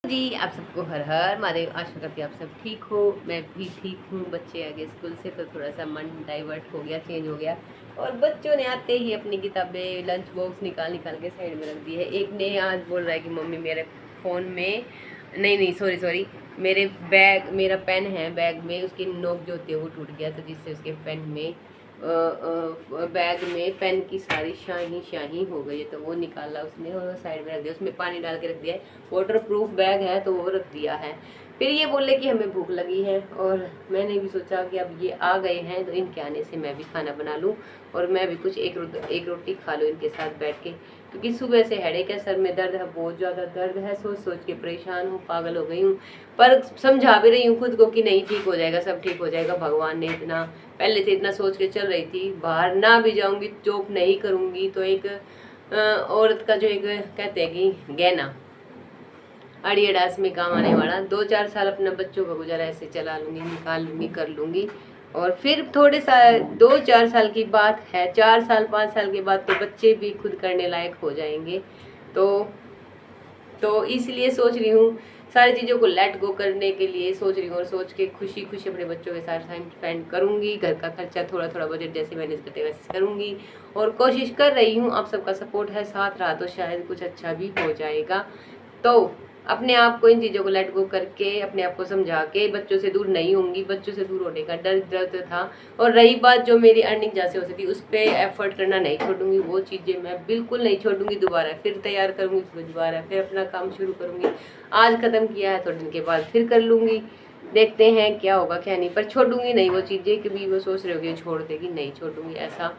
जी, आप सबको हर हर महादेव। आशा करती आप सब ठीक हो, मैं भी ठीक हूँ। बच्चे आ गए स्कूल से तो थोड़ा सा मन डाइवर्ट हो गया, चेंज हो गया। और बच्चों ने आते ही अपनी किताबें लंच बॉक्स निकाल निकाल के साइड में रख दी है। एक ने आज बोल रहा है कि मम्मी मेरे फ़ोन में नहीं सॉरी सॉरी, मेरे बैग, मेरा पेन है बैग में, उसकी नोक जो होती है वो टूट गया, तो जिससे उसके पेन में बैग में पेन की सारी शाही शाही हो गई है, तो वो निकाला उसने और साइड में रख दिया। उसमें पानी डाल के रख दिया है। वाटर प्रूफ बैग है तो वो रख दिया है। फिर ये बोले कि हमें भूख लगी है, और मैंने भी सोचा कि अब ये आ गए हैं तो इनके आने से मैं भी खाना बना लूँ और मैं भी कुछ एक रोटी खा लूँ इनके साथ बैठ के, क्योंकि सुबह से हेडेक है, सर में दर्द है, बहुत ज़्यादा दर्द है। सोच सोच के परेशान हूँ, पागल हो गई हूँ। पर समझा भी रही हूँ खुद को कि नहीं, ठीक हो जाएगा, सब ठीक हो जाएगा। भगवान ने इतना पहले से इतना सोच के चल रही थी। बाहर ना भी जाऊँगी, जॉब नहीं करूँगी तो एक औरत का जो एक कहते हैं कि गहना अड़ी अड़ास में काम आने वाला, 2-4 साल अपने बच्चों का गुजारा ऐसे चला लूँगी, निकाल लूँगी, कर लूँगी। और फिर थोड़े सा 2-4 साल की बात है, 4 साल 5 साल के बाद तो बच्चे भी खुद करने लायक हो जाएंगे। तो इसलिए सोच रही हूँ सारी चीज़ों को लेट गो करने के लिए सोच रही हूँ, और सोच के खुशी खुशी अपने बच्चों के साथ टाइम स्पेंड करूँगी। घर का खर्चा थोड़ा थोड़ा बजट जैसे मैनेज करते वैसे करूँगी, और कोशिश कर रही हूँ। आप सबका सपोर्ट है, साथ रहा तो शायद कुछ अच्छा भी हो जाएगा। तो अपने आप को इन चीज़ों को लेट गो करके अपने आप को समझा के बच्चों से दूर नहीं होंगी। बच्चों से दूर होने का डर दर्द था। और रही बात जो मेरी अर्निंग जैसे हो सकती उस पर एफर्ट करना नहीं छोड़ूंगी, वो चीज़ें मैं बिल्कुल नहीं छोड़ूंगी। दोबारा फिर तैयार करूँगी, फिर दोबारा फिर अपना काम शुरू करूँगी। आज ख़त्म किया है, थोड़े दिन के बाद फिर कर लूँगी। देखते हैं क्या होगा क्या नहीं, पर छोड़ूंगी नहीं वो चीज़ें। कभी वो सोच रहे होगी छोड़ देगी, नहीं छोड़ूंगी ऐसा।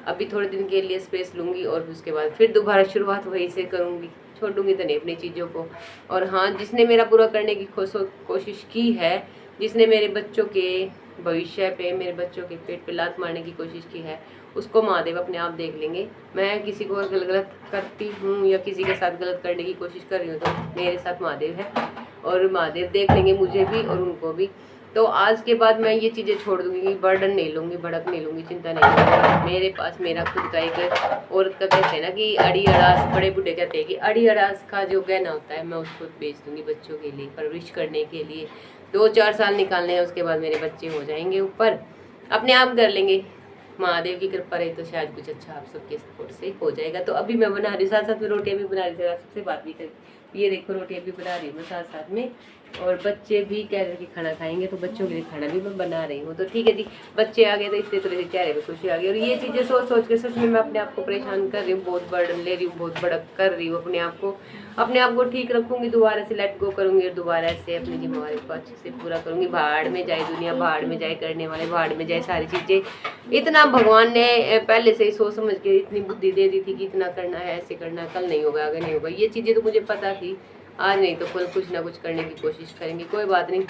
अभी थोड़े दिन के लिए स्पेस लूँगी और उसके बाद फिर दोबारा शुरुआत वहीं से करूँगी। छोड़ूंगी तो नहीं अपनी चीज़ों को। और हाँ, जिसने मेरा पूरा करने की कोशिश की है, जिसने मेरे बच्चों के भविष्य पे, मेरे बच्चों के पेट पे लात मारने की कोशिश की है, उसको महादेव अपने आप देख लेंगे। मैं किसी को गलत करती हूँ या किसी के साथ गलत करने की कोशिश कर रही हूँ तो मेरे साथ महादेव है, और महादेव देख लेंगे मुझे भी और उनको भी। तो आज के बाद मैं ये चीज़ें छोड़ दूँगी, बर्डन नहीं लूँगी, भड़क नहीं लूँगी, चिंता नहीं लूँगी। मेरे पास मेरा खुद का एक औरत का कहते हैं ना कि अड़ी अड़ास, बड़े बूढ़े कहते हैं कि अड़ी अड़ास का जो गहना होता है मैं उसको बेच दूँगी बच्चों के लिए, परवरिश करने के लिए। 2-4 साल निकालने हैं, उसके बाद मेरे बच्चे हो जाएंगे ऊपर, अपने आप कर लेंगे। महादेव की कृपा रही तो शायद कुछ अच्छा आप सबके सपोर्ट से हो जाएगा। तो अभी मैं बना रही हूँ, साथ साथ में रोटियाँ भी बना रही थी, सबसे बात भी करी। ये देखो रोटियाँ भी बना रही हूँ मैं साथ साथ में, और बच्चे भी कह रहे कि खाना खाएंगे तो बच्चों के लिए खाना भी मैं बना रही हूँ। तो ठीक है जी, बच्चे आ गए तो इससे थोड़ी सी चेहरे पे खुशी आ गई। और ये चीज़ें सोच सोच के सच में मैं अपने आप को परेशान कर रही हूँ, बहुत बर्डन ले रही हूँ, बहुत बड़ा कर रही हूँ अपने आप को ठीक रखूँगी, दोबारा से लेट गो करूँगी और दोबारा से अपनी जिम्मेवारी को अच्छे से पूरा करूँगी। भाड़ में जाए दुनिया, भाड़ में जाए करने वाले, भाड़ में जाए सारी चीज़ें। इतना भगवान ने पहले से ही सोच समझ के इतनी बुद्धि दे दी थी कि इतना करना है, ऐसे करना है, कल नहीं होगा, आगे नहीं होगा। ये चीज़ें तो मुझे पता थी, आज नहीं तो कल कुछ ना कुछ करने की कोशिश करेंगे। कोई बात नहीं,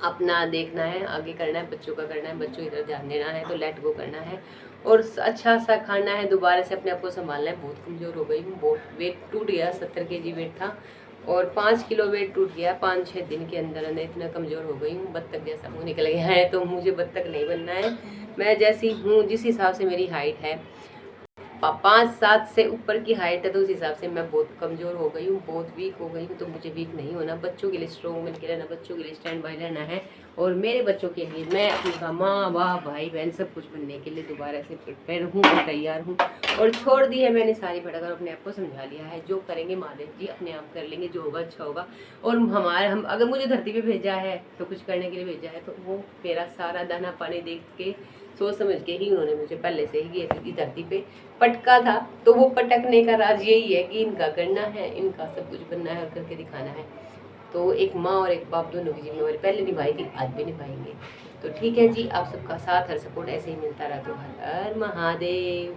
अपना देखना है, आगे करना है, बच्चों का करना है, बच्चों की तरफ ध्यान देना है, तो लेट गो करना है और अच्छा सा खाना है। दोबारा से अपने आप को संभालना है। बहुत कमज़ोर हो गई हूँ, बहुत वेट टूट गया, 70 kg वेट था और 5 किलो वेट टूट गया 5-6 दिन के अंदर अंदर। इतना कमज़ोर हो गई हूँ, बत्तख जैसा मुँह निकल गया है। तो मुझे बत्तख नहीं बनना है। मैं जैसी हूँ, जिस हिसाब से मेरी हाइट है, 5-7 से ऊपर की हाइट है, तो उस हिसाब से मैं बहुत कमज़ोर हो गई हूँ, बहुत वीक हो गई हूँ। तो मुझे वीक नहीं होना, बच्चों के लिए स्ट्रॉन्ग बन के रहना, बच्चों के लिए स्टैंड बाय रहना है। और मेरे बच्चों के लिए मैं अपनी माँ बाप भाई बहन सब कुछ बनने के लिए दोबारा से प्रिपेयर हूँ और तैयार हूँ। और छोड़ दी है मैंने सारी भटक, और अपने आप को समझा लिया है, जो करेंगे महादेव जी अपने आप कर लेंगे, जो होगा अच्छा होगा। और हम अगर मुझे धरती पे भेजा है तो कुछ करने के लिए भेजा है, तो वो मेरा सारा दाना पानी देख के सोच समझ के ही उन्होंने मुझे पहले से ही ये धरती पे पटका था। तो वो पटकने का राज यही है कि इनका करना है, इनका सब कुछ बनना है और करके दिखाना है। तो एक माँ और एक बाप दोनों की जिम्मेवारी पहले निभाई थी, आज भी निभाएंगे। तो ठीक है जी, आप सबका साथ हर सपोर्ट ऐसे ही मिलता रहा। तो हर हर महादेव।